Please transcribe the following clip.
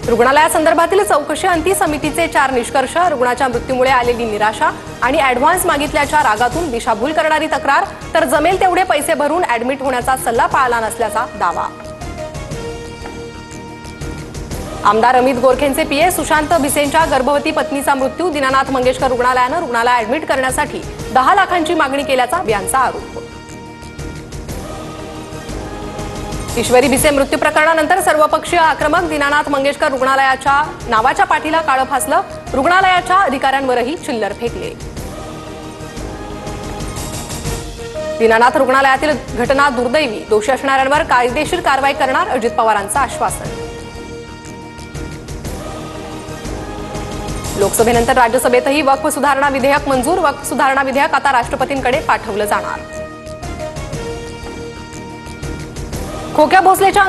रुग्णालयासंदर्भातील चौकशी अंती समितीचे 4 निष्कर्ष, रुग्णाच्या मृत्यूमुळे आलेली निराशा आणि ॲडव्हान्स मागितल्याच्या रागातून दिशाभूल करणारी तक्रार, तर जमेल तेवढे पैसे भरून ॲडमिट होण्याचा सल्ला पाळला नसल्याचा दावा। आमदार अमित गोरखेंचे पीए सुशांत भिसेंच्या गर्भवती पत्नीचा मृत्यू, दीनानाथ मंगेशकर रुग्णालयानं रुग्णाला ॲडमिट करण्यासाठी 10 लाखांची मागणी केल्याचा बियांचा आरोप। ईश्वरी भिसे मृत्यू प्रकरणानंतर सर्वपक्षीय आक्रमक, दीनानाथ मंगेशकर रुग्णालयाच्या नावाच्या पाठीला काळं फासलं, रुग्णालयाच्या अधिकाऱ्यांवरही चिल्लर फेकले। दीनानाथ रुग्णालयातील घटना दुर्दैवी, दोषी असणाऱ्यांवर कायदेशीर कारवाई करणार, अजित पवारांचं आश्वासन। लोकसभेनंतर राज्यसभेतही वक्फ सुधारणा विधेयक मंजूर, वक्फ सुधारणा विधेयक आता राष्ट्रपतींकडे पाठवलं जाणार। खोक्या भोसलेच्या